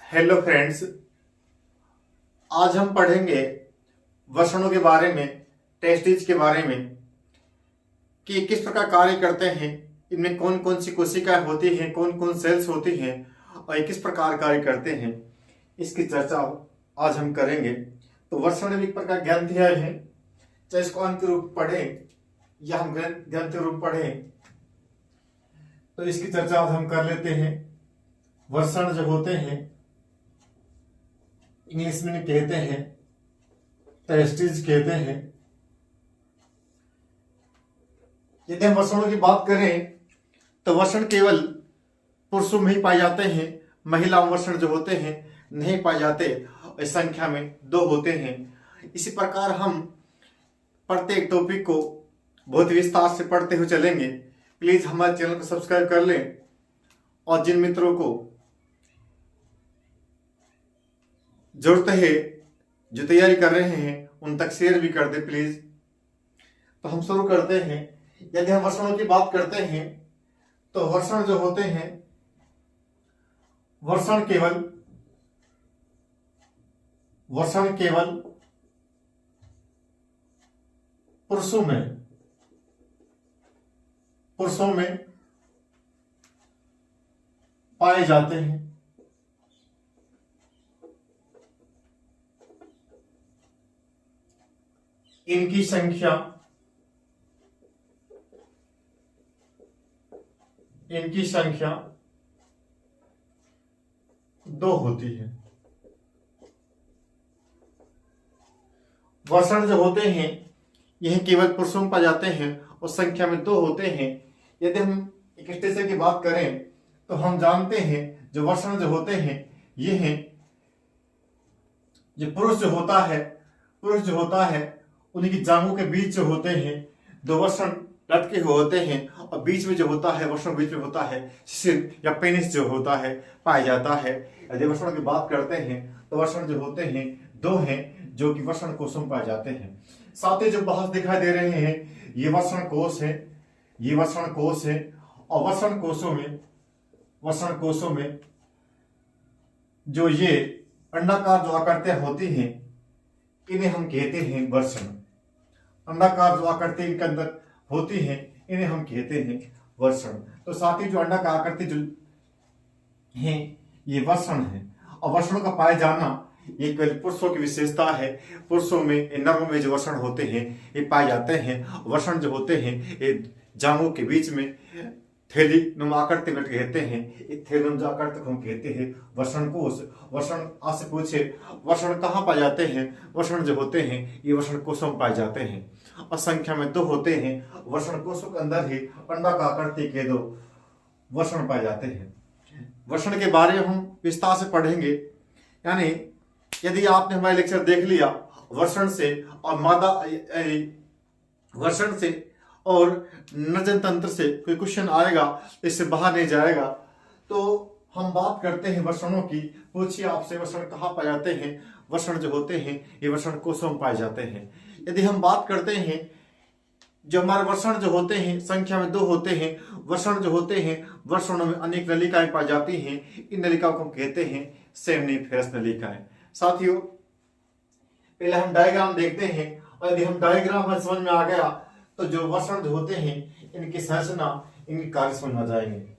Hello friends. आज हम पढ़ेंगे वसनों के बारे में, टेस्टिज के बारे में कि किस प्रकार कार्य करते हैं, इनमें कौन कौन सी कोशिकाएं होती हैं, कौन कौन सेल्स होती हैं और ये किस प्रकार कार्य करते हैं, इसकी चर्चा आज हम करेंगे। तो वसन एक प्रकार ग्रंथियां हैं, चाहे इसको अंत रूप पढ़ें या हम ग्रंथ रूप पढ़ें, तो इसकी चर्चा आज हम कर लेते हैं। वसन जो होते हैं इंग्लिश में कहते हैं टेस्टिज कहते हैं। यदि हम वसनों की बात करें तो वसन केवल पुरुषों में ही पाए जाते हैं, महिला वसन जो होते हैं नहीं पाए जाते, इस संख्या में 2 होते हैं। इसी प्रकार हम प्रत्येक टॉपिक को बहुत विस्तार से पढ़ते हुए चलेंगे। प्लीज हमारे चैनल को सब्सक्राइब कर लें और जिन मित्रों को जरूरत है, जो तैयारी कर रहे हैं, उन तक शेयर भी कर दे प्लीज। तो हम शुरू करते हैं। यदि हम वसनों की बात करते हैं तो वसन जो होते हैं, वसन केवल पुरुषों में पाए जाते हैं। इनकी संख्या 2 होती है। वसन जो होते हैं यह केवल पुरुषों में पाए जाते हैं और संख्या में 2 होते हैं। यदि हम एक स्टेशन की बात करें तो हम जानते हैं जो वसन जो होते हैं ये हैं, जो पुरुष जो होता है उनकी जांघों के बीच जो होते हैं 2 वसन लटके हुए होते हैं और बीच में जो होता है, वसनों बीच में होता है सिर या पेनिस जो होता है पाया जाता है। यदि वसनों की बात करते हैं तो वसन जो होते हैं 2 हैं जो कि वसन कोशों में पाए जाते हैं। साथ ही जो बाहर दिखाई दे रहे हैं ये वसन कोश है और वसन कोशों में जो ये अंडाकार जो आकृतियां होती हैं इन्हें हम कहते हैं वसन। अंडाकार जो आकृति इनके अंदर होती हैं इन्हें हम कहते हैं वसन। तो साथ ही जो अंडा का आकृति जो है ये वसन है और वसनों का पाए जाना ये केवल पुरुषों की विशेषता है। पुरुषों में नरों में जो वसन होते हैं ये पाए जाते हैं। वसन जो होते हैं ये जांघों के बीच में थैली नुमा आकृति में कहते हैं। इस थैली नुमा आकृति को हम कहते हैं वसन कोश। वसन आज से पूछे वसन कहाँ पाए जाते हैं? वसन जो होते हैं ये वसन कोशों में पाए जाते हैं और संख्या में 2 होते हैं। वसन कोशों के अंदर ही अंडा का आकृति के 2 वसन पाए जाते हैं। वसन के बारे में हम विस्तार से पढ़ेंगे। यानी यदि आपने हमारा लेक्चर देख लिया वसन से और नजन तंत्र से कोई क्वेश्चन आएगा इससे बाहर नहीं जाएगा। तो हम बात करते हैं वसनों की। पूछिए आपसे वसन कहाँ पाए जाते हैं? वसन जो होते हैं ये वसन कोशों में पाए जाते हैं। यदि हम बात करते हैं जो हमारे वसन जो होते हैं संख्या में 2 होते हैं। वसन जो होते हैं वसनों में अनेक नलिकाएं पाई जाती हैं। इन नलिकाओं को हम कहते हैं सेमनीफेरस नलिकाएं। साथियों पहले हम डायग्राम देखते हैं और यदि हम डायग्राम में समझ में आ गया तो जो वसन जो होते हैं इनकी संरचना, इनकी कार्य समझ में आ जाएंगे।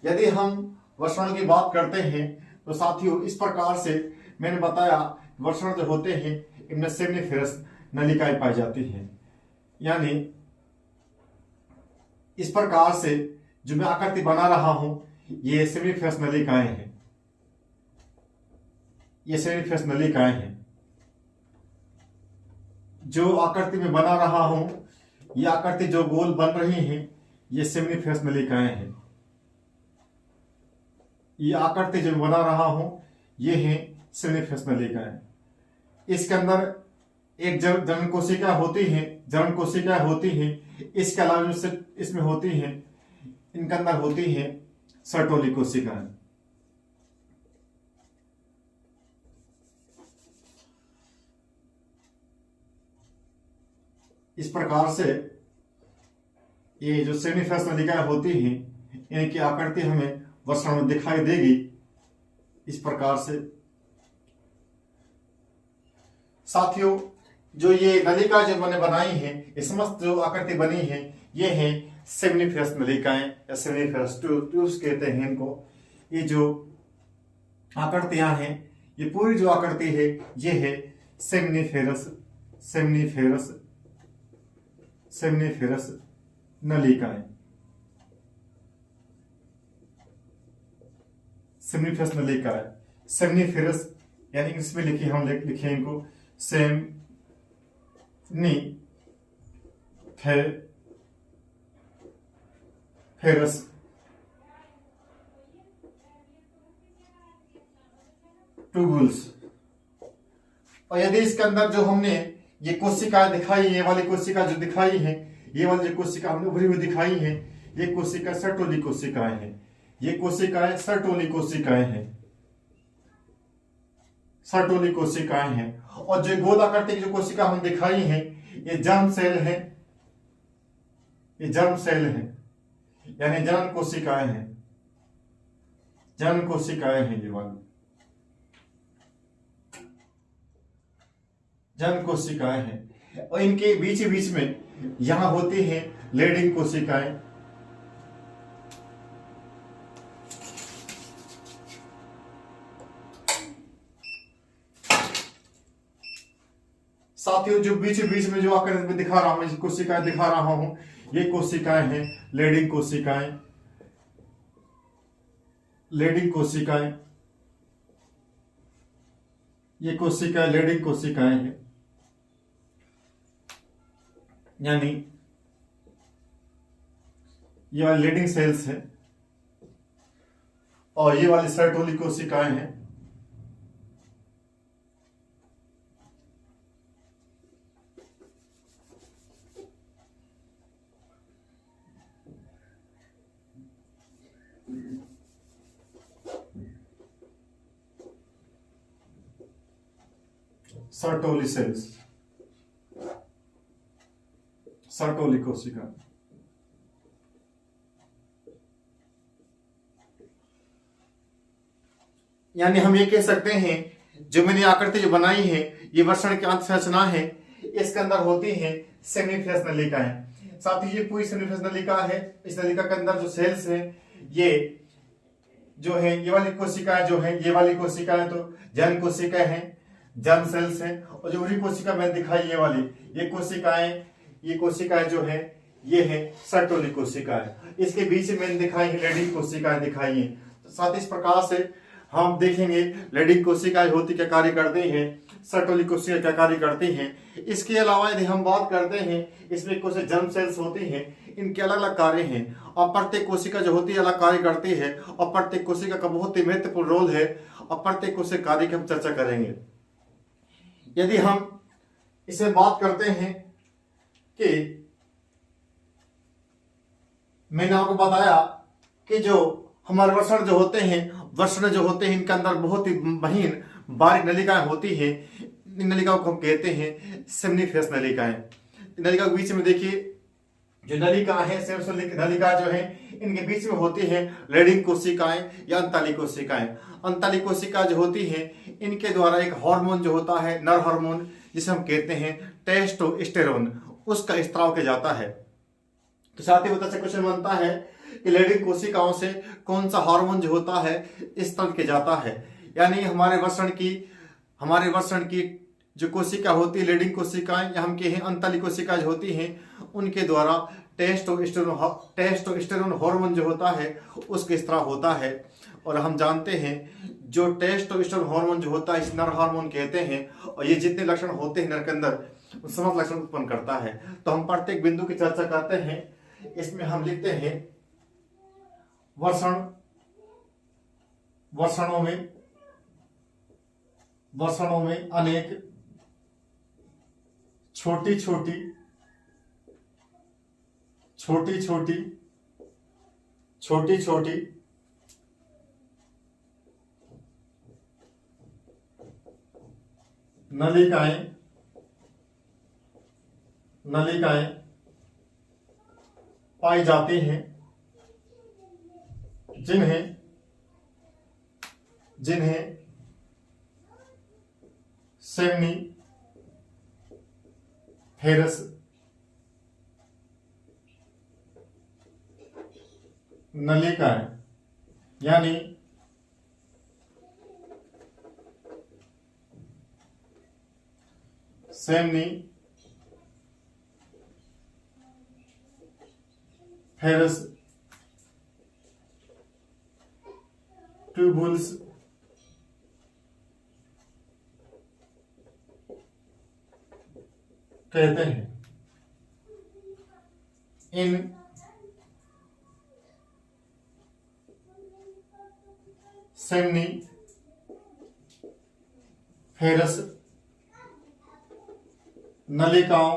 यदि हम वसनों की बात करते हैं तो साथियों इस प्रकार से मैंने बताया वसन जो होते हैं इनमें सेमनीफेरस नलिकाएं पाई जाती हैं। यानी इस प्रकार से जो मैं आकृति बना रहा हूं ये सेमनीफेरस नलिकाएं हैं। ये सेमनीफेरस नलिकाएं हैं। जो आकृति में बना रहा हूं ये आकृति जो गोल बन रही हैं ये सेमनीफेरस नलिकाएं हैं। ये आकृति जो बना रहा हूं ये है सेमनीफेरस नलिकाएं। इसके अंदर एक जनन कोशिका होती है। इसके अलावा जो इसमें होती हैं इनके अंदर होती हैं सर्टोली कोशिकाएं। इस प्रकार से ये जो सेमीफेस नलिकाएं होती हैं इनकी आकृति हमें वसनों में दिखाई देगी। इस प्रकार से साथियों, जो ये नलिका जो मैंने बनाई है, ये समस्त जो आकृति बनी है, ये है सेमिनिफेरस नलिकाएं या सेमिनिफेरस ट्यूब्स कहते हैं इनको। ये जो आकृतियां हैं, ये पूरी जो आकृति है, ये है सेमिनिफेरस सेमिनिफेरस सेमिनिफेरस नलिकाएं। सेमिनिफेरस नलिकाएं, सेमिनिफेरस यानी इंग्लिश में लिखी, हम लिखे इनको सेमिनिफेरस ट्यूबुल्स। और यदि इसके अंदर जो हमने ये कोशिकाएं दिखाई, ये वाली कोशिका जो दिखाई है, ये वाली जो कोशिका हमने उभरी हुई दिखाई है, ये कोशिका सर्टोली कोशिकाएं हैं। ये कोशिकाएं सर्टोली कोशिकाएं हैं, सर्टोली कोशिकाएं हैं। और जो गोलाकृति की जो कोशिका हम दिखाई है, ये जर्म सेल है, ये जर्म सेल है, यानी जनन कोशिकाएं हैं, जनन कोशिकाएं हैं, ये वाली जनन कोशिकाएं हैं। और इनके बीच बीच में यहां होती है लेडिंग कोशिकाएं। साथियों, जो बीच बीच में जो आकृति में दिखा रहा हूं, कोशिकाएं दिखा रहा हूं, ये कोशिकाएं हैं लेडिंग कोशिकाएं, लेडिंग कोशिकाएं। ये कोशिकाएं लेडिंग कोशिकाएं हैं, यानी ये वाली लीडिंग सेल्स है। और ये वाली सर्टोली कोशिकाएं हैं। सर्टोली सेल्स, सर्टोली कोशिका। यानी हम ये कह सकते हैं, जो मैंने आकृति जो बनाई है, ये वृषण की अंतःसंरचना है, इसके अंदर होती है सेमिनिफेरस नलिकाएं। साथ ही ये पूरी सेमिनिफेरस नलिका है। इस नलिका के अंदर जो सेल्स हैं, ये जो है, ये वाली कोशिकाएं जो है, ये वाली कोशिकाएं तो जर्म कोशिकाएं हैं, जर्म सेल्स हैं। और जो पूरी कोशिका मैंने दिखाई, ये वाली ये कोशिकाएं जो है, ये है सर्टोली कोशिकाएं। इसके बीच में मैंने दिखाई है लेडिंग कोशिकाएं दिखाई है। तो साथ इस प्रकार से हम देखेंगे लेडिंग कोशिकाएं होती क्या कार्य करती हैं, सर्टोली कोशिका क्या कार्य करती हैं। इसके अलावा यदि हम बात करते हैं, इसमें कुछ जर्म सेल्स होती हैं, इनके अलग अलग कार्य हैं। और प्रत्येक कोशिका जो होती है अलग कार्य करती है, और प्रत्येक कोशिका का बहुत ही महत्वपूर्ण रोल है। और प्रत्येक कोशिका कार्य की हम चर्चा करेंगे। यदि हम इसे बात करते हैं कि मैंने आपको बताया कि जो हमारे वृषण जो होते हैं, वृषण जो होते हैं, इनके अंदर बहुत ही महीन बारीक नलिकाएं होती हैं। इन नलिकाओं को हम कहते हैं सेमिनिफेरस नलिकाएं। नलिका के बीच में देखिए, जो नलिका है, नलिका जो है, इनके बीच में होती है लेडिंग कोशिकाएं या अंतली कोशिकाएं। अंतली कोशिका जो होती है, इनके द्वारा एक हार्मोन जो होता है, नर हार्मोन, जिसे हम कहते हैं टेस्टोस्टेरोन, उसका स्त्राव किया जाता है। तो साथ ही बहुत अच्छा क्वेश्चन बनता है कि लेडिंग कोशिकाओं से कौन सा हार्मोन जो होता है स्त्राव किया जाता है। यानी हमारे वृषण की जो कोशिका होती है, लेडिंग कोशिकाएं या हम कहें अंतली कोशिका जो होती हैं, उनके द्वारा टेस्टोस्टेरोन हार्मोन जो होता है उसका स्त्राव होता है। और हम जानते हैं जो टेस्टोस्टेरोन हार्मोन जो होता है, इस नर हार्मोन कहते हैं। और ये जितने लक्षण होते हैं नर के अंदर, समस्त लक्षण उत्पन्न करता है। तो हम प्रत्येक बिंदु की चर्चा करते हैं। इसमें हम लिखते हैं वृषणों में अनेक छोटी छोटी नलिकाएं पाई जाती हैं, जिन्हें सेमनीफेरस नलिकाएं यानी सेमनीफेरस ट्यूबुल्स कहते हैं। इन सेमनीफेरस नलिकाओं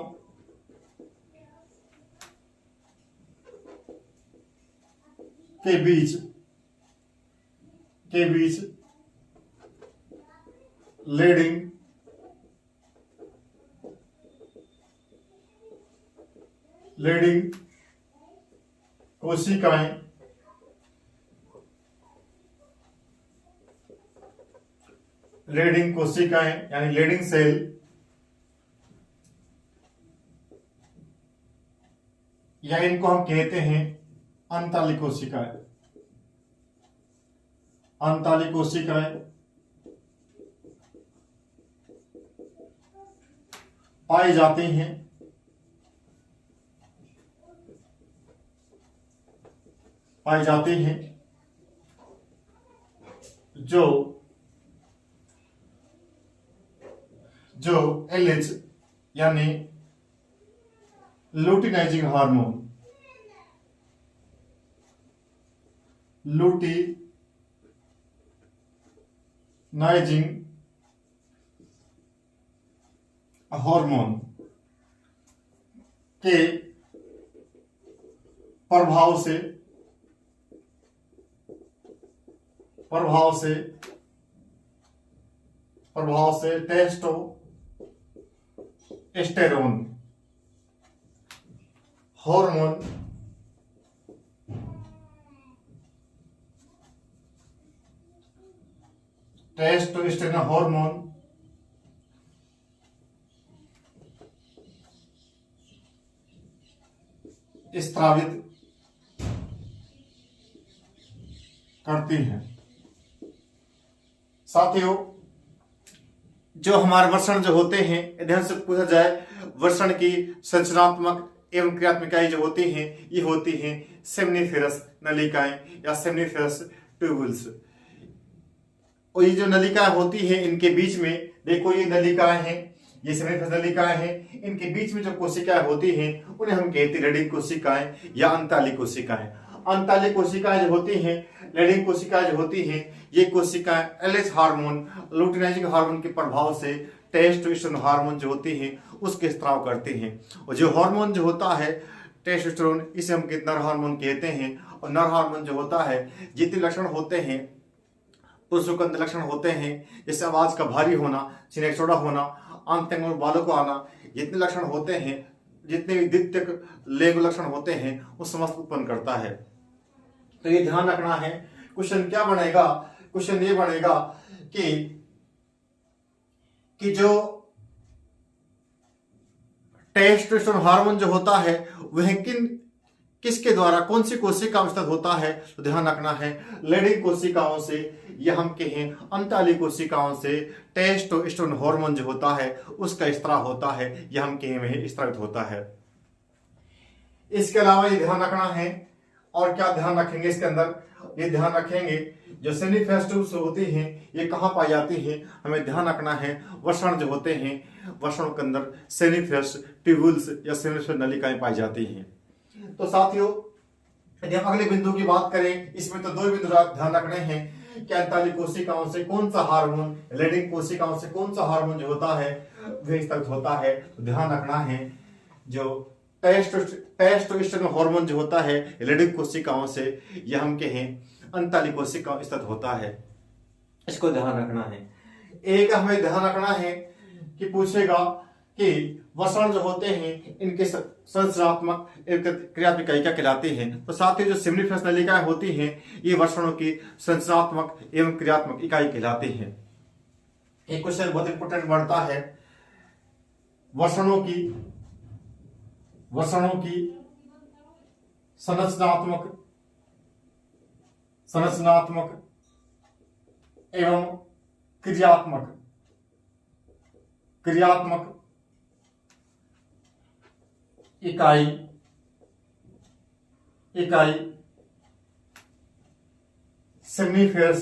के बीच लीडिंग कोशिकाएं यानी लीडिंग सेल या इनको हम कहते हैं अंताली कोशिकाएं पाई जाती हैं जो LH यानी लुटिनाइजिंग हार्मोन के प्रभाव से टेस्टोस्टेरोन हार्मोन स्रावित करती हैं। साथियों, जो हमारे वर्षण जो होते हैं, ध्यान से पूछा जाए, वर्षण की संरचनात्मक एवं क्रियात्मक इकाई जो होती हैं, ये होती हैं सेमनीफेरस नलिकाएं या सेमनीफेरस ट्यूबुल्स। और ये जो नलिकाएं होती हैं, इनके बीच में देखो ये नलिकाएं हैं, ये सेमनीफेरस नलिकाएं हैं, इनके बीच में जो कोशिकाएं होती हैं उन्हें हम कहते हैं लीडिंग कोशिकाएं या अंताली कोशिकाएं। अंताली कोशिकाएं जो होती हैं, लीडिंग कोशिकाएं जो होती हैं, ये कोशिकाएं LH हार्मोन लुटिनाइजिंग हार्मोन के प्रभाव से टेस्टोस्टेरोन हार्मोन जो होती हैं उसके स्त्राव करती हैं। और जो हार्मोन जो होता है टेस्टोस्टेरोन, इसे हम नर हार्मोन कहते हैं। और नर हार्मोन जो होता है, जितने लक्षण होते हैं पुरुषों के अंदर लक्षण होते हैं, जैसे आवाज का भारी होना, सीने चौड़ा होना, आंत में बालों को आना, जितने लक्षण होते हैं, जितने भी द्वितीयक लिंग लक्षण होते हैं, उस समस्त उत्पन्न करता है। तो ये ध्यान रखना है। क्वेश्चन क्या बनेगा? क्वेश्चन ये बनेगा कि जो टेस्टोस्टेरोन हार्मोन जो होता है वह किसके द्वारा, कौन सी कोशिका में स्थित होता है? तो ध्यान रखना है, लीडिंग कोशिकाओं से या हम कहें अंताली कोशिकाओं से टेस्टोस्टेरोन हार्मोन जो होता है उसका स्त्राव होता है, या हम कहें वह स्रावित होता है। इसके अलावा ये ध्यान रखना है, और क्या ध्यान रखेंगे इसके अंदर? ये ध्यान रखेंगे जो सेमनीफेरस ट्यूब्स होती हैं ये कहाँ पाई जाती हैं? हमें ध्यान रखना है, वर्षण जो होते हैं, वर्षणों के अंदर सेमनीफेरस ट्यूबुल्स या सेमनीफेरस नलिकाएं पाई जाती हैं। तो साथियों, यदि हम अगले बिंदु की बात करें, इसमें तो 2 बिंदु ध्यान रखने हैं कि अंताली कोशिकाओं से कौन सा हार्मोन, लीडिंग कोशिकाओं से कौन सा हार्मोन जो होता है वह स्रावित होता है। तो ध्यान रखना है, जो टेस्टोस्टेरोन हार्मोन जो होता है लीडिंग कोशिकाओं से, या हम कहें अंताली कोशिकाओं स्थित होता है, इसको ध्यान रखना है। एक हमें ध्यान रखना है कि पूछेगा कि वर्ण जो होते हैं इनके संरचनात्मक एवं क्रियात्मक इकाई क्या कहलाती हैं। तो साथ ही जो सेमिनिफरस नलिकाएं होती हैं ये वर्षणों की संरचनात्मक एवं क्रियात्मक इकाई कहलाती हैं। एक क्वेश्चन बहुत इंपोर्टेंट बनता है, वर्षणों की संरचनात्मक एवं क्रियात्मक इकाई सेमिनिफरस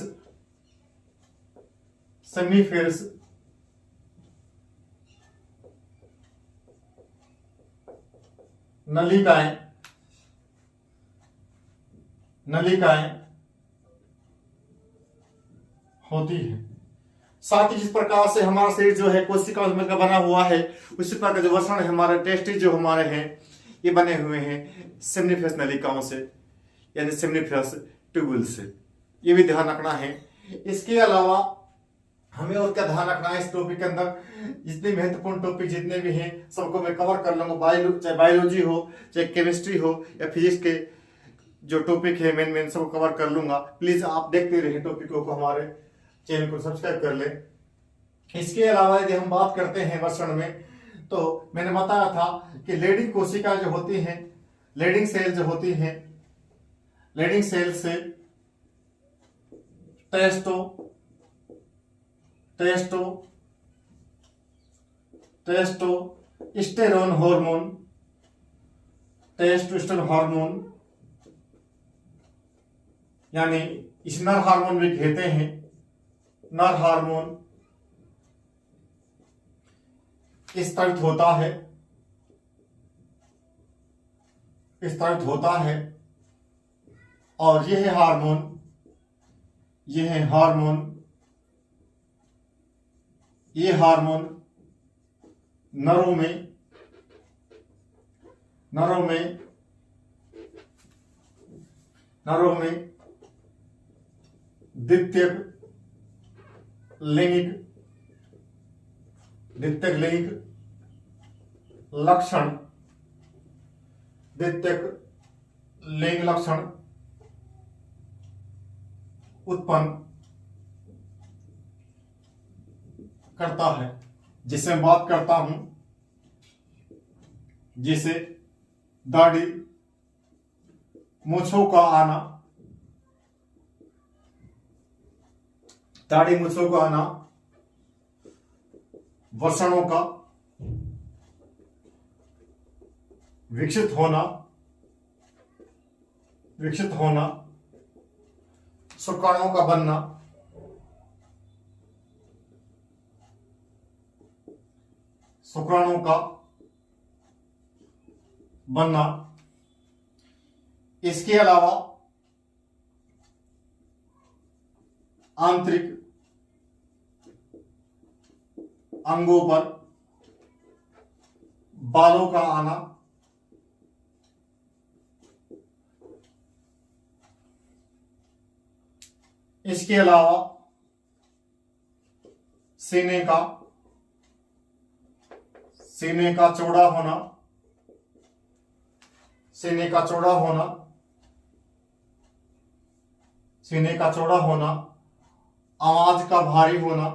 नलिकाएं होती है। साथ ही जिस प्रकार से हमारा शरीर जो है कोशिका का बना हुआ है, उसी प्रकार जो वर्ण है हमारे टेस्टिस जो हमारे हैं ये बने हुए हैं सेमिनिफरस नलिकाओं से, यानी सेमिनिफरस ट्यूब्यूल से। ये भी ध्यान रखना है। इसके अलावा हमें और क्या ध्यान रखना है इस टॉपिक के अंदर, जितने महत्वपूर्ण टॉपिक जितने भी हैं सबको मैं कवर कर लूंगा। चाहे बायोलॉजी हो, चाहे केमिस्ट्री हो या फिजिक्स के जो टॉपिक है मेन सबको कवर कर लूंगा। प्लीज आप देखते रहिए टॉपिकों को, हमारे चैनल को सब्सक्राइब कर ले। इसके अलावा यदि हम बात करते हैं वर्ण में, तो मैंने बताया था कि लेडिंग कोशिका जो होती हैं, लेडिंग सेल जो होती हैं, लेडिंग सेल से टेस्टोस्टेरोन हार्मोन यानी इस नर हार्मोन भी कहते हैं, नर हार्मोन स्रावित होता है और यह हार्मोन नरों में द्वितीयक लैंगिक लक्षण उत्पन्न करता है। जिसे मैं बात करता हूं, जिसे दाढ़ी मूंछों का आना, वसनों का विकसित होना, शुक्राणुओं का बनना, इसके अलावा आंतरिक अंगों पर बालों का आना, इसके अलावा सीने का चौड़ा होना, आवाज का भारी होना,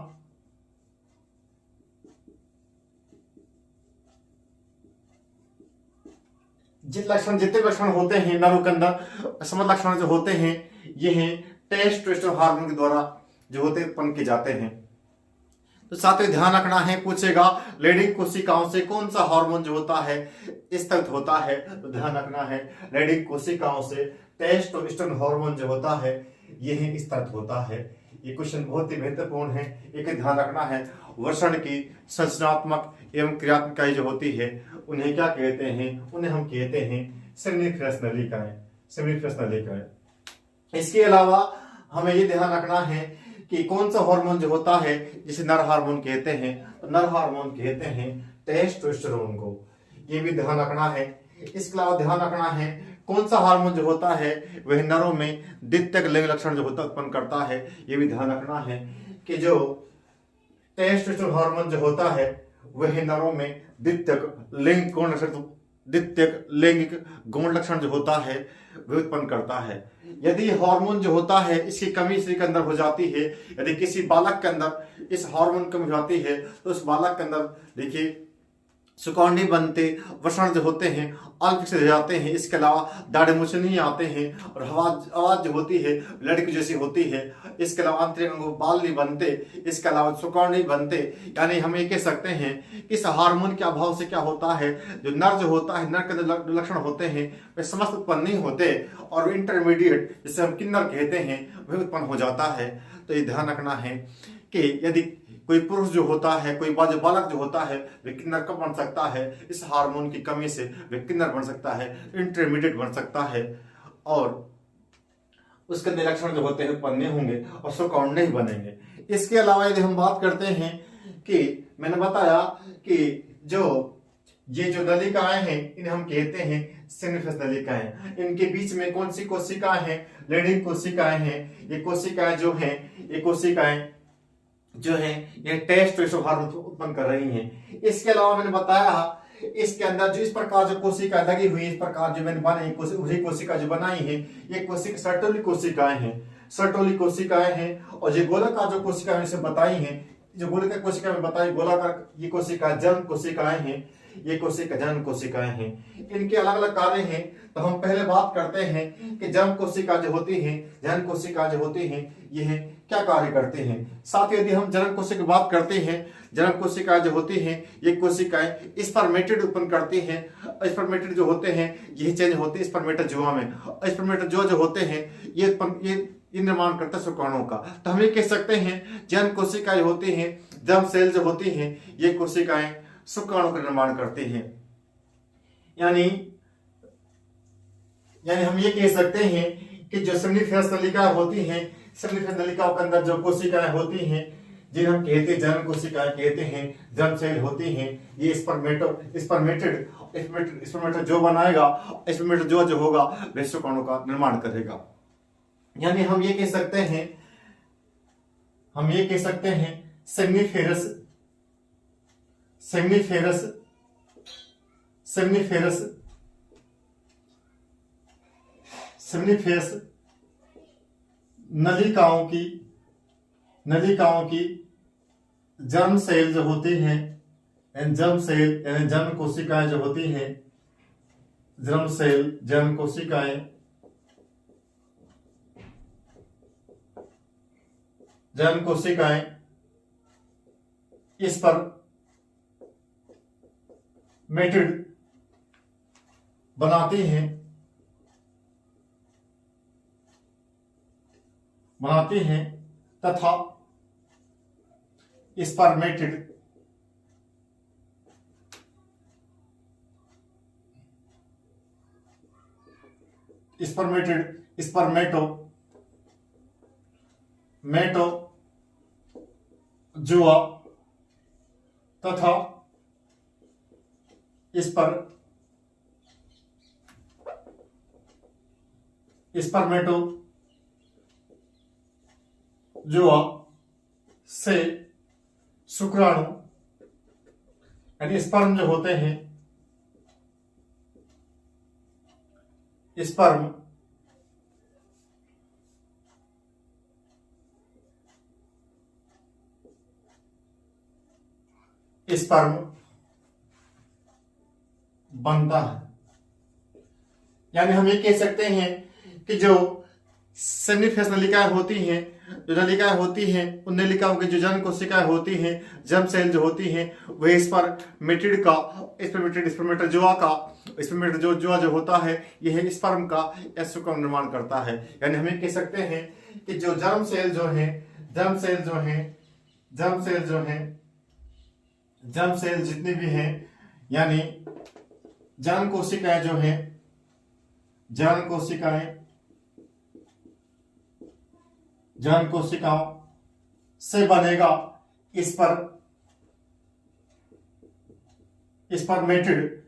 जितने लक्षण होते हैं नरों के अंदर, समस्त लक्षण जो होते हैं ये हैं टेस्टोस्टेरोन हार्मोन के द्वारा जो होते उत्पन्न किए जाते हैं। तो साथ ही ध्यान रखना है, पूछेगा लेडिंग कोशिकाओं से कौन सा हार्मोन जो होता है स्तगित होता है, तो ध्यान रखना है लेडिंग कोशिकाओं से टेस्टोस्टेरोन हार्मोन जो होता है यह स्तगित होता है। ये क्वेश्चन बहुत ही महत्वपूर्ण है, एक ध्यान रखना है। वर्ण की संरचनात्मक एवं क्रियात्मक इकाई जो होती है उन्हें क्या कहते हैं, उन्हें हम कहते हैं सेमिनिफरस नलिकाएं। इसके अलावा हमें ये ध्यान रखना है कि कौन सा हार्मोन जो होता है जिसे नर हार्मोन कहते हैं, तो नर हार्मोन कहते हैं टेस्टोस्टेरोन को, ये भी ध्यान रखना है। इसके अलावा ध्यान रखना है कौन सा हार्मोन जो होता है वह नरों में द्वितीयक लिंग लक्षण जो होता उत्पन्न करता है, ये भी ध्यान रखना है कि जो टेस्टोस्टेरोन हार्मोन जो होता है वह नरों में द्वितीयक लैंगिक गौण लक्षण जो होता है वह उत्पन्न करता है। यदि हार्मोन जो होता है इसकी कमी इसी के अंदर हो जाती है, यदि किसी बालक के अंदर इस हार्मोन की कमी हो जाती है तो उस बालक के अंदर देखिए सुकान नहीं बनते, वर्ण जो होते हैं अल्पविकसित हो जाते हैं। इसके अलावा दाढ़ी मूंछ नहीं आते हैं और आवाज जो होती है लड़की जैसी होती है। इसके अलावा आंतरिक अंगों बाल नहीं बनते, इसके अलावा सुकान नहीं बनते। यानी हम ये कह सकते हैं कि इस हार्मोन के अभाव से क्या होता है, जो नर जो होता है, नर के अंदर लक्षण होते हैं वे समस्त उत्पन्न नहीं होते और इंटरमीडिएट जिसे हम किन्नर कहते हैं वह उत्पन्न हो जाता है। तो ये ध्यान रखना है कि यदि कोई पुरुष जो होता है, कोई बालक जो होता है वे किन्नर कब बन सकता है, इस हार्मोन की कमी से वे किन्नर बन सकता है, इंटरमीडिएट बन सकता है और उसके अंदर लक्षण जो होते हैं उत्पन्न नहीं होंगे और सुकान नहीं बनेंगे। इसके अलावा यदि हम बात करते हैं कि मैंने बताया कि ये जो नलिकाएं हैं इन्हें हम कहते हैं सिग्निफिकेंस नलिकाएं। इनके बीच में कौन सी कोशिकाएं हैं, लेडिंग कोशिकाएं हैं। ये कोशिकाएं जो हैं, ये कोशिकाएं जो है ये टेस्टोस्टेरोन हार्मोन उत्पन्न कर रही हैं। इसके अलावा मैंने बताया इसके अंदर जो इस प्रकार जो कोशिका लगी हुई, इस प्रकार जो मैंने बनाई वही कोशिका जो बनाई है ये कोशिका सर्टोली कोशिकाएं हैं, सर्टोली कोशिकाएं हैं। और ये गोलाकार जो कोशिका मैंने बताई हैं, जो गोलाकार कोशिका में बताई गोलाकार ये कोशिका जन्म कोशिकाएं हैं, ये कोशिका जन्म कोशिकाएं हैं। इनके अलग अलग कार्य हैं। तो हम पहले बात करते हैं कि जन्म कोशिका जो होती है, जन्म कोशिका जो होती है यह क्या कार्य करते हैं। साथ ही यदि हम जन्म कोशिका की बात करते हैं, जन्म कोशिका जो होती हैं ये कोशिकाएं स्पर्मेटिड उत्पन्न करती हैं। स्पर्मेटिड जो होते हैं यही चेंज होते हैं स्पर्मेटोजोआ में। स्पर्मेटोजोआ जो होते हैं ये निर्माण करता है शुक्राणुओं का। तो हम ये कह सकते हैं जन्म कोशिकाएं होती हैं, जर्म सेल जो होती हैं ये कोशिकाएं शुक्राणु का निर्माण करती हैं। यानी हम ये कह सकते हैं कि जो सिग्निफिकेंस नलिकाएं होती हैं, सिग्निफिकेंस नलिकाओं के अंदर जो कोशिकाएं होती हैं जिन्हें हम कहते हैं जन्म कोशिकाएं कहते हैं, जर्म सेल होती हैं, ये स्पर्मेटोजोआ जो बनाएगा, स्पर्मेटोजोआ जो होगा वह शुक्राणु का निर्माण करेगा। यानी हम ये कह सकते हैं सिग्निफिकेंस नलिकाओं की जर्म सेल जो होती हैं, जर्म सेल यानी जर्म कोशिकाएं जो होती हैं, जर्म सेल जर्म कोशिकाएं, जर्म कोशिकाएं इस पर मेटिड बनाती हैं तथा स्पर्मेटोजोआ तथा स्पर्मेटोजोआ से शुक्राणु यानी स्पर्म जो होते हैं, स्पर्म बनता है। यानी हम ये कह सकते हैं कि जो सिग्निफिकेंस नलिकाएं होती हैं, उन नलिकाओं की जो जन्म कोशिकाएं होती हैं, जर्म सेल जो होती हैं, वह स्पर्मेटोजोआ जो होता है यह स्पर्म का या शुक्राणु का निर्माण करता है। यानी हम ये कह सकते हैं कि जो जर्म सेल जितनी भी हैं, यानी जर्म कोशिकाएं जो हैं, जर्म कोशिकाओं से बनेगा स्पर्मेटिड,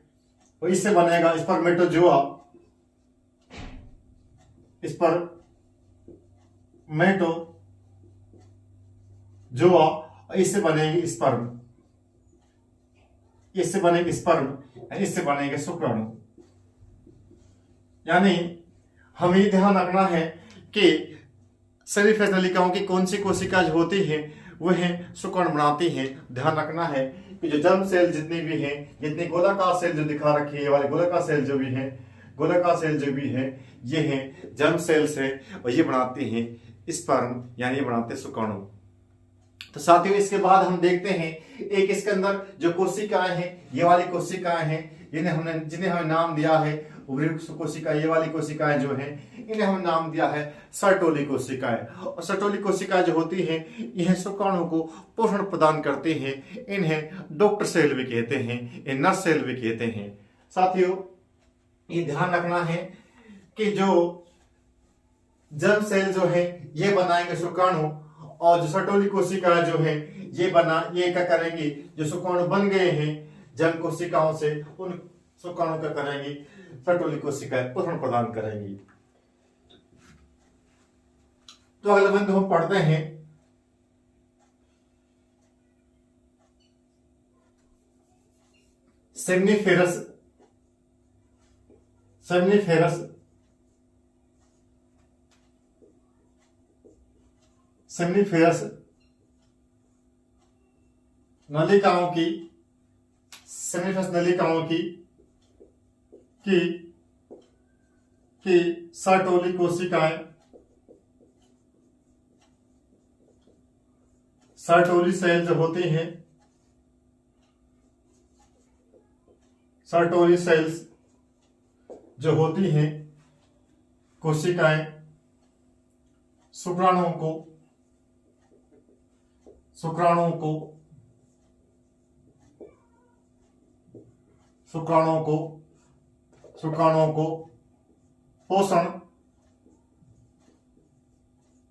और इससे बनेगा स्पर्मेटोजोआ, इससे बनेगी स्पर्म। इससे बनेंगे स्पर्म, इससे बनेंगे शुक्राणु। यानी हमें ये ध्यान रखना है कि सेमीफेस नलिकाओं की कौन सी कोशिका जो होती है वह शुक्राणु बनाती है। ध्यान रखना है कि जो जर्म सेल जितनी भी हैं, जितनी गोलाकार सेल जो दिखा रखी है, ये वाले गोलाकार सेल जो भी है, गोलाकार सेल जो भी है, ये हैं जर्म सेल्स है और ये बनाती हैं स्पर्म, यानी ये बनाते हैं शुक्राणु। तो साथियों इसके बाद हम देखते हैं एक इसके अंदर जो कोशिकाएं हैं, ये वाली कोशिकाएं हैं जिन्हें हमने नाम दिया है उभयनिष्ठ कोशिका। ये वाली कोशिकाएं जो हैं इन्हें हम नाम दिया है सर्टोली कोशिकाएं। और सर्टोली कोशिकाएं जो होती हैं यह शुक्राणु को पोषण प्रदान करती हैं। इन्हें डॉक्टर सेल भी कहते हैं, इन्हें नर्स सेल भी कहते हैं। साथियों ये ध्यान रखना है कि जो जर्म सेल जो है ये बनाएंगे शुक्राणु, और जो सर्टोली कोशिकाएं जो है ये क्या करेंगी, जो शुक्राणु बन गए हैं जर्म कोशिकाओं से, उन शुक्राणु क्या करेंगी, सर्टोली कोशिकाएं पोषण प्रदान करेंगी। तो अगला बिंदु हम पढ़ते हैं सेमनीफेरस नलिकाओं की, सेमनीफेरस नलिकाओं की सर्टोली कोशिकाएं, सर्टोली सेल जो होती हैं, सर्टोली सेल्स जो होती हैं कोशिकाएं शुक्राणुओं को पोषण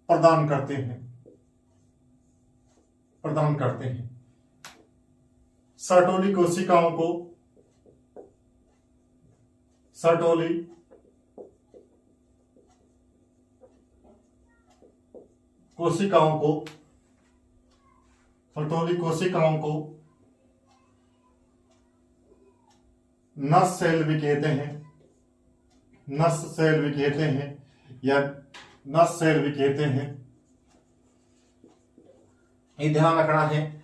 प्रदान करते हैं। सर्टोली कोशिकाओं को नर्स सेल भी कहते हैं। ये ध्यान रखना है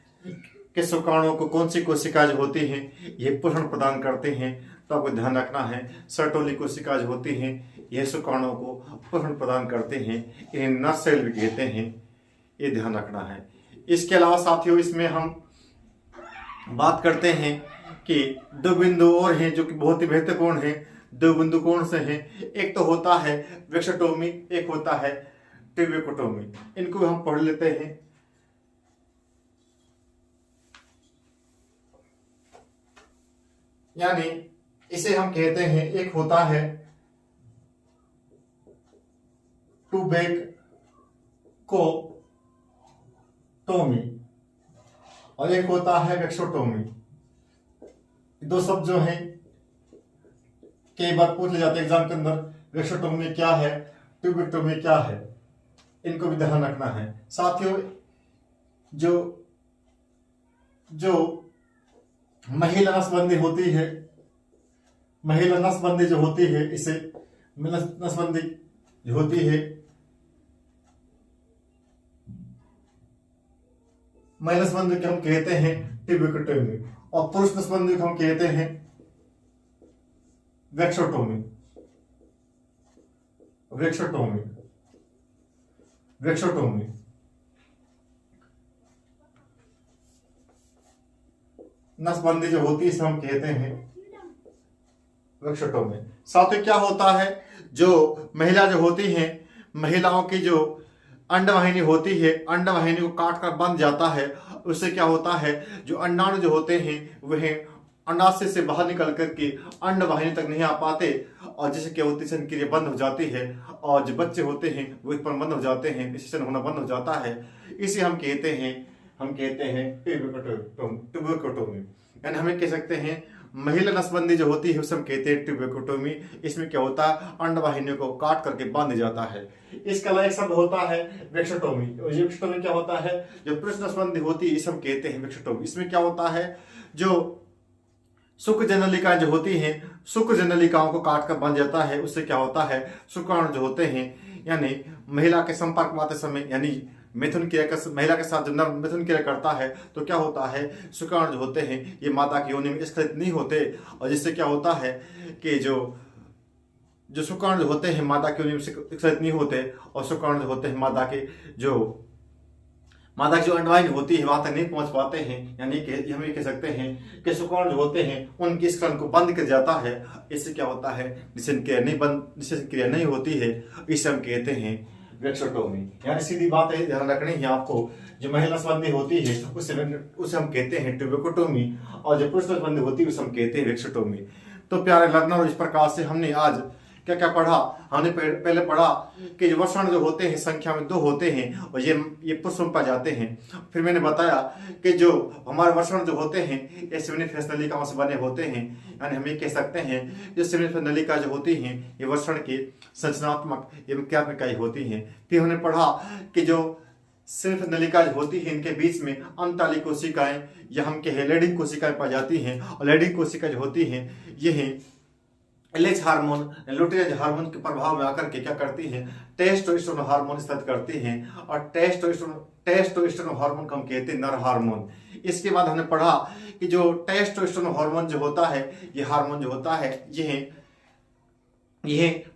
कि शुक्राणुओं को कौन सी कोशिका जो होती हैं ये पोषण प्रदान करते हैं। तो आपको ध्यान रखना है सर्टोली कोशिका जो होती हैं यह शुक्राणुओं को पोषण प्रदान करते हैं, इन्हें नर्स सेल भी कहते हैं। ये ध्यान रखना है। इसके अलावा साथियों इसमें हम बात करते हैं कि दो बिंदु और हैं जो कि बहुत ही महत्वपूर्ण हैं। दो बिंदु कौन से हैं, एक तो होता है वेक्सोटोमी, एक होता है ट्यूबेक्टोमी। इनको हम पढ़ लेते हैं। यानी इसे हम कहते हैं, एक होता है ट्यूबेक्टोमी और एक होता है वेक्सोटोमी। दो शब्द जो हैं कई बार पूछ ले जाते हैं एग्जाम के अंदर, वेक्सोटोमी क्या है, ट्यूबेक्टोमी क्या है, इनको भी ध्यान रखना है। साथियों जो महिला नसबंदी होती है, महिला नसबंदी जो होती है, इसे नसबंदी जो होती है, महिला नसबंदी को हम कहते हैं ट्यूबेक्टोमी और पुरुष नसबंदी को हम कहते हैं वेक्सोटोमी। नसबंदी जो होती है इसे हम कहते हैं वेक्सोटोमी। साथ ही क्या होता है, जो महिला जो होती हैं, महिलाओं की जो अंडवाहिनी होती है, अंडवाहिनी को काट कर बंध जाता है। उससे क्या होता है, जो अंडाणु जो होते हैं वह अंडाशय से बाहर निकल करके अंडवाहिनी तक नहीं आ पाते और जिससे क्या होती है संक्रिया बंद हो जाती है और जो बच्चे होते हैं वो उत्पन्न बंद हो जाते हैं, निषेचन होना बंद हो जाता है। इसे हम कहते हैं ट्यूबेक्टोमी। यानी हमें कह सकते हैं महिला नसबंदी जो होती है उसे हम कहते हैं ट्यूबेक्टोमी। इसमें क्या होता है, अंडवाहिनियों को काट करके बांध जाता है। इसके अलावा एक शब्द होता है वेक्सोटोमी। वेक्सोटोमी क्या होता है, जो पुरुष नसबंदी होती है इसे हम कहते हैं वेक्सोटोमी। इसमें क्या होता है, जो शुक्र जननलिकाएं जो होती हैं, शुक्र जननलिकाओं को काट कर बन जाता है। उससे क्या होता है, शुक्राणु जो होते हैं यानी महिला के संपर्क में आते समय यानी मिथुन क्रिया का महिला के साथ जो नर मिथुन क्रिया करता है तो क्या होता है, शुक्राणु जो होते हैं ये माता की योनि में स्खलित नहीं होते, और जिससे क्या होता है कि जो शुक्राणु जो होते हैं माता की योनि में स्खलित नहीं होते, और शुक्राणु जो होते हैं माता की जो अंडवाइन होती है वहां तक नहीं पहुंच पाते हैं, यानी कि हम ये कह सकते हैं कि शुक्राणु जो होते हैं उनकी स्खलन को बंद कर जाता है। इससे क्या होता है, निषेध क्रिया नहीं होती है, इसे हम कहते हैं वेक्सोटोमी। यानी सीधी बात है, ध्यान रखनी है आपको, जो महिला संबंधी होती है उसे हम कहते हैं ट्यूबेकोटोमी, और जो पुरुष संबंधी होती है उसे हम कहते हैं वेक्सोटोमी। तो प्यारे लर्नर, इस प्रकार से हमने आज क्या क्या पढ़ा। हमने पहले पढ़ा कि जो वर्षाणु जो होते हैं संख्या में 2 होते हैं और ये पुरुषों में पाए जाते हैं। फिर मैंने बताया कि जो हमारे वर्षाणु जो होते हैं ये सेमिनिफेस नलिकाओं से बने होते हैं, यानी हम ये कह सकते हैं जो सेमिनिफेस नलिका जो होती हैं ये वर्षण की संरचनात्मक एवं क्रियात्मक इकाई होती हैं। फिर हमने पढ़ा कि जो सिर्फ नलिका जो होती है इनके बीच में अंतःली कोशिकाएं या हम कहें लेडिंग कोशिकाएं पाई जाती हैं, और लेडिंग कोशिका जो होती हैं ये एलएच हार्मोन लुटेरेज हार्मोन के प्रभाव में आकर के क्या करती हैं, टेस्टोस्टेरोन हार्मोन स्थित करती हैं, और टेस्टोस्टेरोन हार्मोन को हम कहते हैं नर हार्मोन। इसके बाद हमने पढ़ा कि जो टेस्टोस्टेरोन हार्मोन जो होता है ये हार्मोन जो होता है यह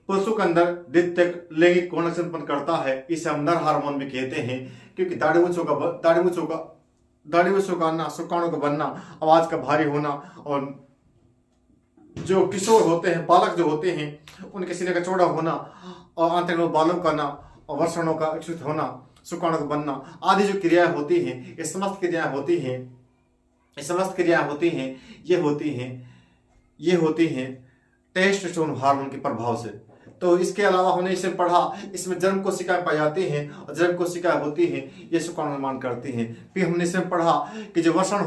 पुरुषों के अंदर द्वितीयक लैंगिक कनेक्शन उत्पन्न करता है, इसे हम नर हार्मोन भी कहते हैं। क्योंकि दाढ़ी मूंछों का आना, शुक्राणु का बनना, आवाज का भारी होना, और जो किशोर होते हैं, बालक जो होते हैं उनके सीने का चौड़ा होना, और आंतरिक में बालों का आना, और वर्षणों का विकसित होना, शुक्राणु का बनना आदि जो क्रियाएं होती हैं, ये समस्त क्रियाएं होती हैं टेस्टोस्टेरोन हार्मोन के प्रभाव से। तो इसके अलावा हमने इसे पढ़ा, इसमें जन्म कोशिकाएं पाई जाती हैं, और जन्म कोशिकाएं होती हैं ये शुक्राणु निर्माण करती हैं। फिर हमने इसमें पढ़ा कि जो वर्षण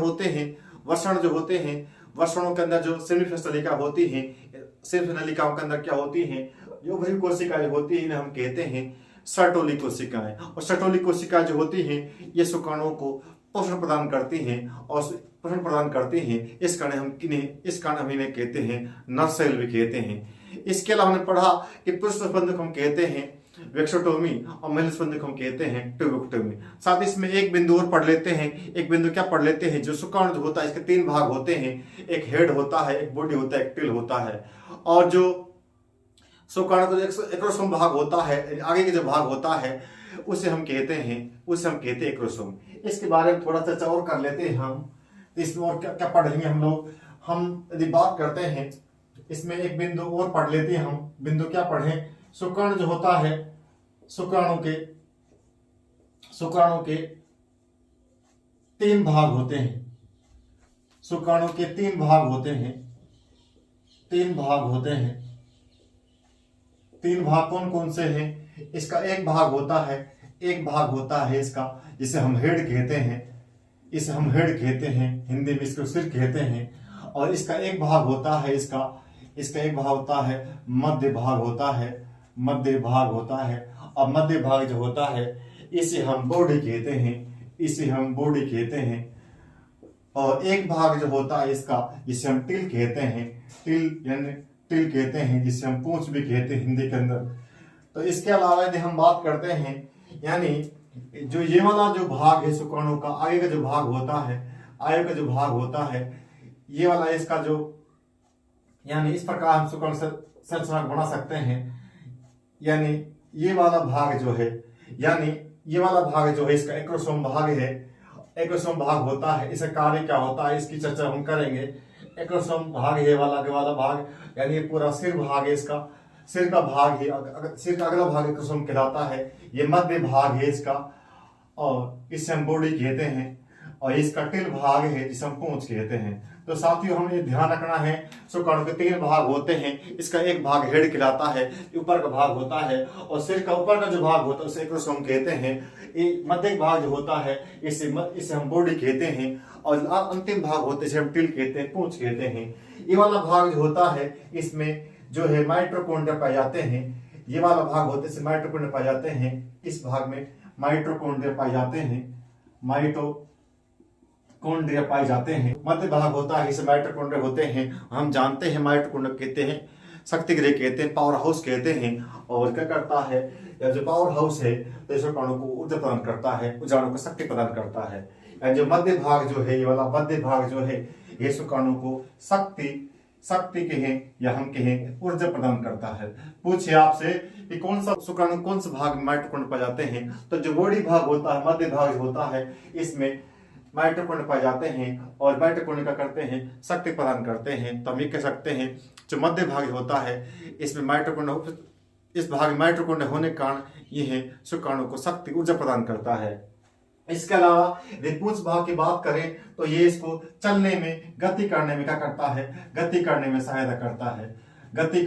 जो होते हैं वर्षणों के अंदर जो सेमिनिफेस नलिका होती हैं, सेमिनिफेस नलिकाओं के अंदर क्या होती हैं, जो भरी कोशिकाएं होती हैं इन्हें हम कहते हैं सर्टोली कोशिकाएं, और सर्टोली कोशिकाएं जो होती हैं ये शुक्राणुओं को पोषण प्रदान करती हैं, इस कारण हम इन्हें कहते हैं नर सेल भी कहते हैं। इसके अलावा हमने पढ़ा कि पुरुष संबंध को हम कहते हैं वेक्सोटोमी, और महिला संबंध को हम कहते हैं ट्यूबेक्टोमी। साथ ही इसमें एक बिंदु और पढ़ लेते हैं, एक बिंदु क्या पढ़ लेते हैं, जो शुक्राणु जो होता है इसके 3 भाग होते हैं, एक हेड होता है, एक बॉडी होता है, एक टेल होता है, और जो शुक्राणु का एक्रोसोम भाग होता है, आगे के जो भाग होता है उसे हम कहते हैं एक्रोसोम। इसके बारे में थोड़ा चर्चा और कर लेते हैं हम। इसमें और क्या क्या पढ़ेंगे हम लोग, हम यदि बात करते हैं इसमें एक बिंदु और पढ़ लेते हैं हम। बिंदु क्या पढ़ें, शुक्राणु जो होता है शुक्राणु के 3 भाग होते हैं, शुक्राणु के 3 भाग होते हैं। 3 भाग कौन कौन से हैं, इसका एक भाग होता है इसका जिसे हम हेड कहते हैं, हिंदी में इसको सिर कहते हैं, और इसका एक भाग होता है मध्य भाग होता है, और मध्य भाग जो होता है इसे हम बॉडी कहते हैं, और एक भाग जो होता है इसका जिसे हम टिल कहते हैं, जिसे हम पूंछ भी कहते हैं हिंदी के अंदर। तो इसके अलावा यदि हम बात करते हैं, यानी जो ये वाला जो भाग है शुक्राणु का, आगे का जो भाग होता है, ये वाला इसका जो, यानी इस प्रकार हम शुक्राणु संरचना बना सकते हैं। यानी ये वाला भाग जो है इसका एक्रोसोम भाग होता है। इसका कार्य क्या होता है इसकी चर्चा हम करेंगे। एक्रोसोम भाग है वाला भाग, यानी ये पूरा सिर भाग है, इसका सिर का भाग है, सिर का अगला भाग एक्रोसोम कहलाता है। ये मध्य भाग है इसका, और इसे हम बॉडी कहते हैं, और इसका टिल भाग है जिसे हम पूंछ कहते हैं। तो साथियों हमें ध्यान रखना है, शुक्राणु के 3 भाग होते हैं, इसका एक भाग हेड कहलाता है, ऊपर का भाग होता है, और सिर का ऊपर का जो भाग होता है उसे एक्रोसोम कहते हैं। ये मध्य भाग जो होता है इसे हम बॉडी कहते हैं, और अंतिम भाग होते हैं हम टिल कहते हैं, पूंछ कहते हैं। ये वाला भाग जो होता है इसमें जो है माइटोकॉन्ड्रिया पाए जाते हैं, ये वाला भाग होते हैं माइटोकॉन्ड्रिया पाए जाते हैं, इस भाग में माइटोकॉन्ड्रिया पाए जाते हैं, माइटोकॉन्ड्रिया पाए जाते हैं। मध्य भाग होता है, इसे माइटोकॉन्ड्रिया होते हैं। हम जानते हैं माइटोकॉन्ड्रिया कहते हैं, शक्ति गृह कहते हैं, पावर हाउस कहते हैं। और क्या करता है, या जो पावर हाउस है तो शुक्राणु को ऊर्जा प्रदान करता है, ऊर्जाणु को शक्ति प्रदान करता है। या जो मध्य भाग जो है, ये वाला मध्य भाग जो है, ये शुक्राणु को शक्ति कहें या हम कहें ऊर्जा प्रदान करता है। पूछिए आपसे कि कौन सा शुक्राणु कौन से भाग में माइटोकॉन्ड्रिया पाए जाते हैं, तो जो बॉडी भाग होता है, मध्य भाग होता है, इसमें माइटोकॉन्ड्रिया पाए जाते हैं। और माइटोकॉन्ड्रिया क्या करते हैं, शक्ति प्रदान करते हैं। तो हम ये कह सकते हैं जो मध्य भाग होता है, इसमें माइटोकॉन्ड्रिया, इस भाग में माइटोकॉन्ड्रिया होने के कारण यह शुक्राणु को शक्ति ऊर्जा प्रदान करता है। इसके अलावा यदि पूंछ भाग की बात करें तो ये इसको चलने में, गति करने में क्या करता है, गति करने में सहायता करता है। गति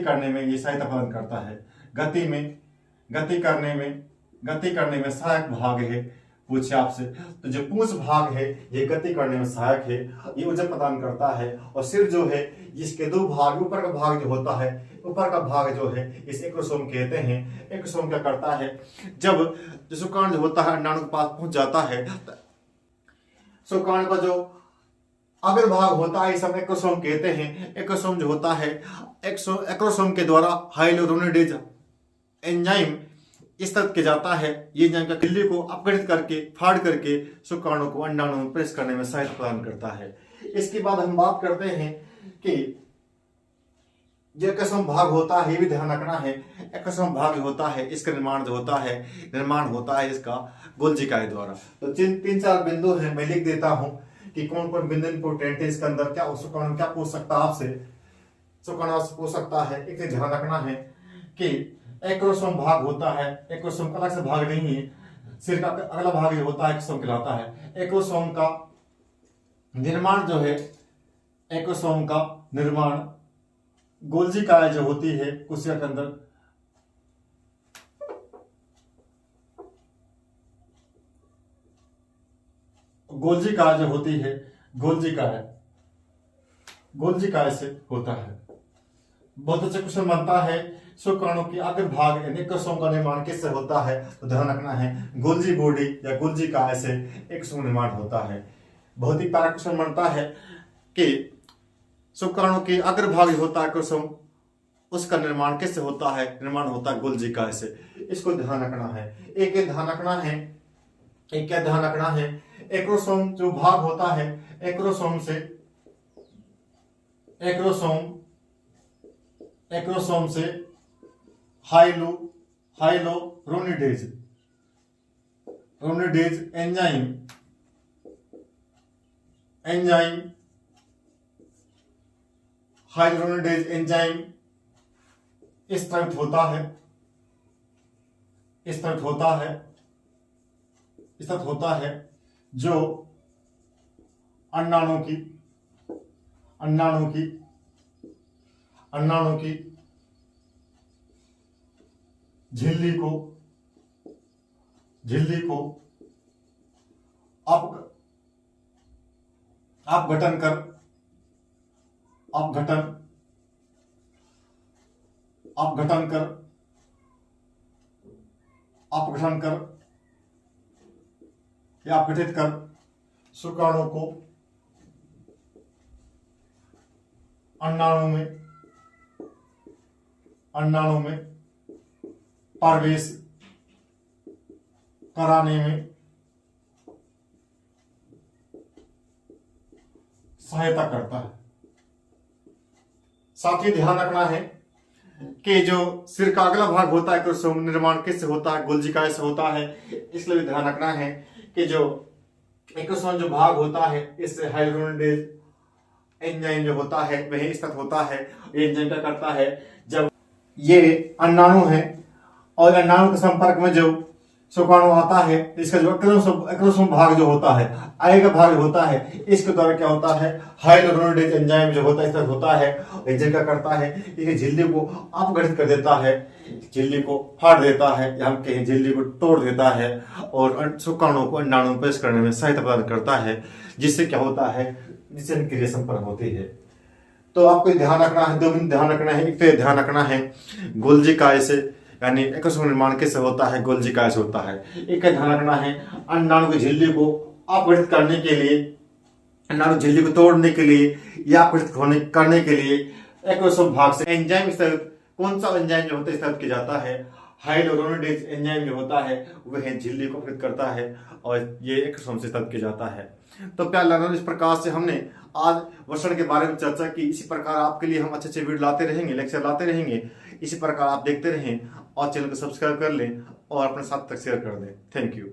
करने में ये सहायता प्रदान करता है। गति करने में सहायक भाग है। पूछे आपसे तो जो पूंछ भाग है ये गति करने में सहायक है, ये ऊर्जा प्रदान करता है। और सिर जो है, इसके दो भाग, ऊपर का भाग जो होता है, ऊपर का भाग जो है इस एक्रोसोम कहते हैं। एक्रोसोम क्या करता है, जब जो शुक्राणु जो होता है अंडाणु के पास पहुंच जाता है, शुक्राणु का जो अग्र भाग होता है इस हम एक्रोसोम कहते हैं। एक्रोसोम जो होता है, एक्रोसोम के द्वारा हाइलोरोनिडेज एंजाइम इस तरह के जाता है। ये एंजाइम का झिल्ली को अपघटित करके, फाड़ करके शुक्राणु को अंडाणु में प्रेस करने में सहायता प्रदान करता है। इसके बाद हम बात करते हैं कि जो एक्रोसोम भाग होता है, ये भी ध्यान रखना है। एक्रोसोम भाग होता है, इसका निर्माण होता है इसका गोल्जी काय द्वारा। तो 3-4 बिंदु हैं, मैं लिख देता हूं कि कौन कौन बिंदु इंपोर्टेंट है इसके अंदर। क्या शुक्राणु क्या पूछ सकता है आपसे, शुक्राणु पूछ सकता है। एक ध्यान रखना है कि एक्रोसोम भाग होता है, एक्रोसोम अलग से भाग नहीं है, सिर का अगला भाग जो होता है एक्रोसोम कहलाता है। एक्रोसोम का निर्माण जो है, एक्रोसोम का निर्माण गोल्जी काया जो होती है कोशिका के अंदर, गोल्जी काया जो होती है, गोल्जी काया से होता है। बहुत अच्छा क्वेश्चन बनता है, शुक्राणु की अग्र भाग यानी एक्रोसोम का निर्माण किससे होता है, तो ध्यान रखना है गोल्जी बॉडी या गोल्जी काया से एक्रोसोम निर्माण होता है। बहुत ही प्यारा क्वेश्चन बनता है कि शुक्राणु की अग्र भाग होता है एक्रोसोम, उसका निर्माण किससे होता है, निर्माण होता है गोल्जी काया से। इसको ध्यान रखना है। एक ध्यान रखना है, एक्रोसोम जो भाग होता है, एक्रोसोम से हाइलोरोनिडेज एंजाइम हाइलोरोनिडेज एंजाइम स्थित होता है जो अंडाणु की झिल्ली को अपघटन कर या अपघटित कर शुक्राणु को अंडाणु में प्रवेश कराने में सहायता करता है। साथ ही ध्यान रखना है कि जो सिर का अगला भाग होता है एक्रोसोम निर्माण किससे होता है, गोल्जी काया से होता है। इसलिए भी ध्यान रखना है कि जो एक्रोसोम जो भाग होता है इससे हाइलोरोनिडेज एंजाइम जो होता है वह स्थित होता है। ये एंजाइम क्या करता है, जब ये अंडाणु है और अंडाणु के संपर्क में जो शुक्राणु आता है, इसका जो एक्रोसोम भाग जो होता है, आगे भाग होता है, इसके द्वारा क्या होता है, हाइलोरोनिडेज एंजाइम जो होता है स्थित होता है। एंजाइम क्या करता है, ये झिल्ली को अपघटित कर देता है, झिल्ली को फाड़ देता है, या हम कहें झिल्ली को तोड़ देता है और शुक्राणु को अंडाणु में प्रवेश करने में सहायता प्रदान करता है, जिससे क्या होता है, जिससे क्रिया संपन्न होती है। तो आपको ध्यान रखना है, 2 बिंदु ध्यान रखना है। एक तो ध्यान रखना है गोल्जी काया से यानी एक्रोसोम निर्माण किससे होता है, गोल्जी काया से होता है। एक ध्यान रखना है अंडाणु की झिल्ली को अपघटित करने के लिए, नाड़ू झिल्ली को तोड़ने के लिए या अपघटित करने के लिए एक्रोसोम भाग से एंजाइम स्रावित, कौन सा एंजाइम जो होता है स्रावित किया जाता है, हाइलोरोनिडेज एंजाइम जो होता है वह झिल्ली को अपघटित करता है और ये एक्रोसोम से स्रावित किया जाता है। तो प्यारे लर्नर, इस प्रकार से हमने आज वषण के बारे में चर्चा की। इसी प्रकार आपके लिए हम अच्छे अच्छे वीडियो लाते रहेंगे, लेक्चर लाते रहेंगे। इसी प्रकार आप देखते रहें और चैनल को सब्सक्राइब कर लें और अपने साथ तक शेयर कर दें। Thank you.